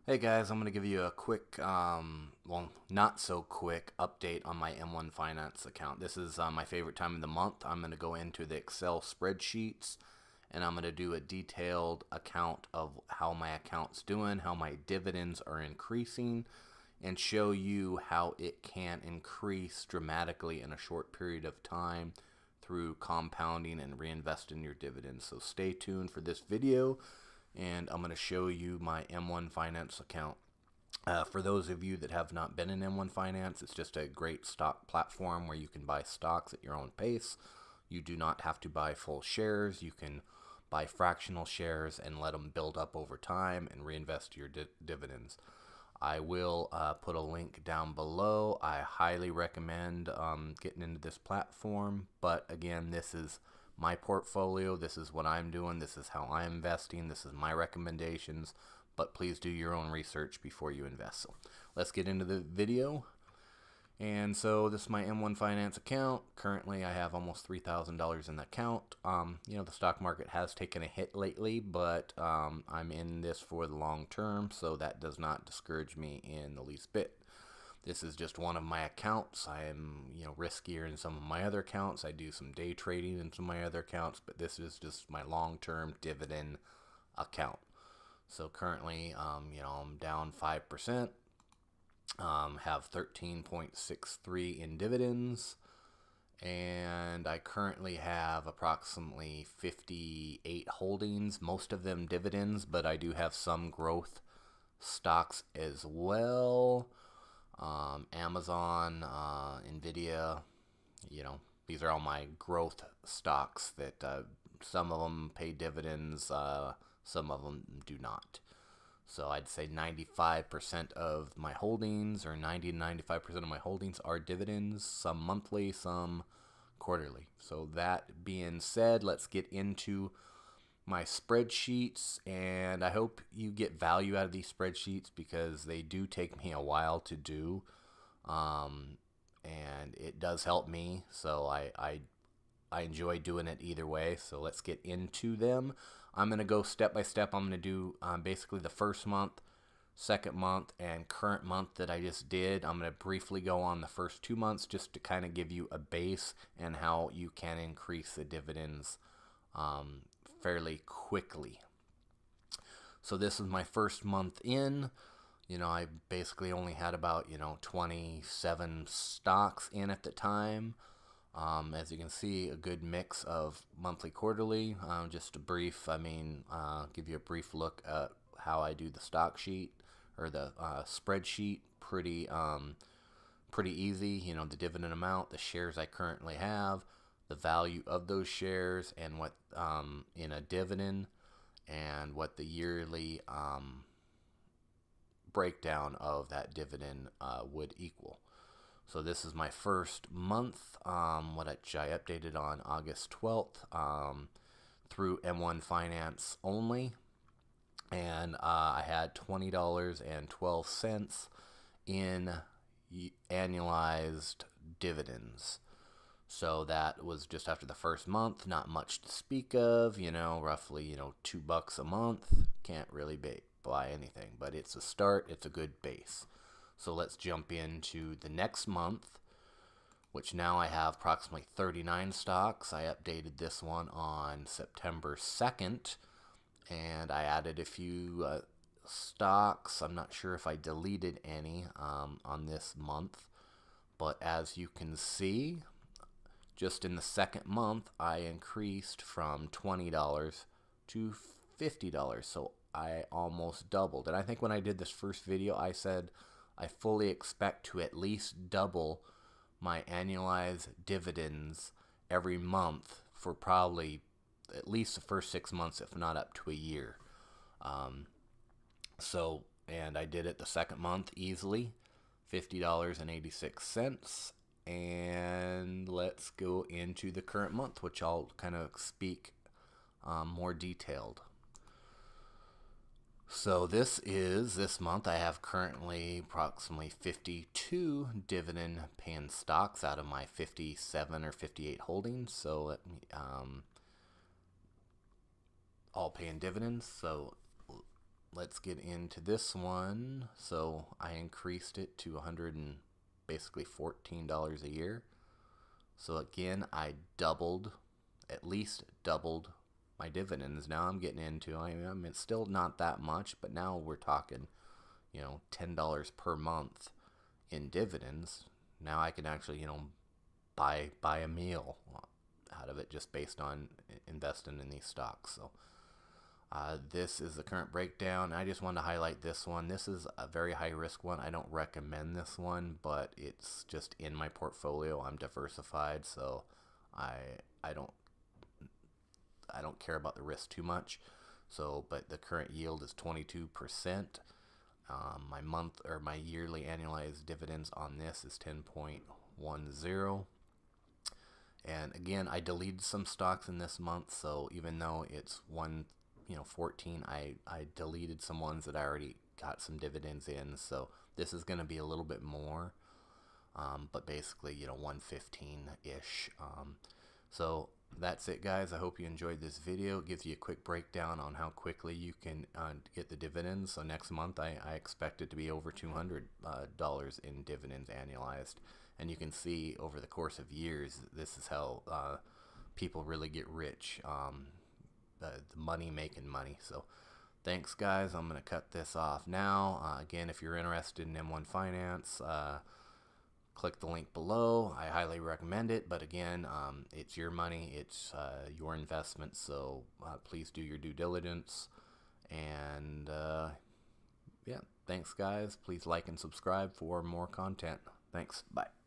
Hey guys, I'm going to give you a quick, well, not so quick update on my M1 Finance account. This is my favorite time of the month. I'm going to go into the Excel spreadsheets and I'm going to do a detailed account of how my account's doing, how my dividends are increasing, and show you how it can increase dramatically in a short period of time through compounding and reinvesting your dividends. So stay tuned for this video, and I'm going to show you my M1 Finance account. For those of you that have not been in M1 Finance, it's just a great stock platform where you can buy stocks at your own pace. You do not have to buy full shares. You can buy fractional shares and let them build up over time and reinvest your dividends. I will put a link down below. I highly recommend getting into this platform, but again, this is my portfolio. This is what I'm doing. This is how I'm investing. This is my recommendations, but please do your own research before you invest. So let's get into the video. And so this is my M1 Finance account. Currently, I have almost $3,000 in the account. The stock market has taken a hit lately, but I'm in this for the long term, so that does not discourage me in the least bit. This is just one of my accounts. I am, riskier in some of my other accounts. I do some day trading in some of my other accounts, but this is just my long-term dividend account. So currently, I'm down 5%. Have 13.63 in dividends, and I currently have approximately 58 holdings, most of them dividends, but I do have some growth stocks as well. Amazon, Nvidia, these are all my growth stocks that some of them pay dividends, some of them do not. So I'd say 95% of my holdings, or 90 to 95% of my holdings, are dividends, some monthly, some quarterly. So that being said, let's get into my spreadsheets, and I hope you get value out of these spreadsheets because they do take me a while to do, and it does help me, so I enjoy doing it either way. So let's get into them. I'm going to go step by step. I'm going to do basically the first month, second month, and current month that I just did. I'm going to briefly go on the first 2 months just to kind of give you a base and how you can increase the dividends fairly quickly. So this is my first month in. I basically only had about 27 stocks in at the time. As you can see, a good mix of monthly, quarterly. Just a brief, give you a brief look at how I do the stock sheet or the spreadsheet. Pretty easy. The dividend amount, the shares I currently have, the value of those shares, and what in a dividend, and what the yearly breakdown of that dividend would equal. So this is my first month, which I updated on August 12th through M1 Finance only. And I had $20.12 in annualized dividends. So that was just after the first month. Not much to speak of, roughly, $2 a month. Can't really buy anything, but it's a start. It's a good base. So let's jump into the next month, which now I have approximately 39 stocks. I updated this one on September 2nd, and I added a few stocks. I'm not sure if I deleted any on this month, but as you can see, just in the second month, I increased from $20 to $50. So I almost doubled. And I think when I did this first video, I said I fully expect to at least double my annualized dividends every month for probably at least the first 6 months, if not up to a year. And I did it the second month easily, $50.86. And let's go into the current month, which I'll kind of speak more detailed. So this month I have currently approximately 52 dividend paying stocks out of my 57 or 58 holdings. So let me all paying dividends. So let's get into this one. So I increased it to 100 and basically $14 a year. So again, I doubled, at least doubled my dividends. Now I'm getting into, I mean, it's still not that much, but now we're talking, $10 per month in dividends. Now I can actually, buy a meal out of it just based on investing in these stocks. So this is the current breakdown. I just wanted to highlight this one. This is a very high risk one. I don't recommend this one, but it's just in my portfolio. I'm diversified, so I don't care about the risk too much. So, but the current yield is 22%. My yearly annualized dividends on this is 10.10. And again, I deleted some stocks in this month, so even though it's 14, I deleted some ones that I already got some dividends in. So this is going to be a little bit more, but basically 115-ish. So that's it, guys. I hope you enjoyed this video. It gives you a quick breakdown on how quickly you can get the dividends. So next month I expect it to be over $200 in dividends annualized. And you can see over the course of years, this is how people really get rich. The money making money. So thanks, guys. I'm going to cut this off now. Again, if you're interested in M1 Finance, click the link below. I highly recommend it, but again, it's your money, it's your investment, so please do your due diligence. And yeah, thanks, guys. Please like and subscribe for more content. Thanks. Bye.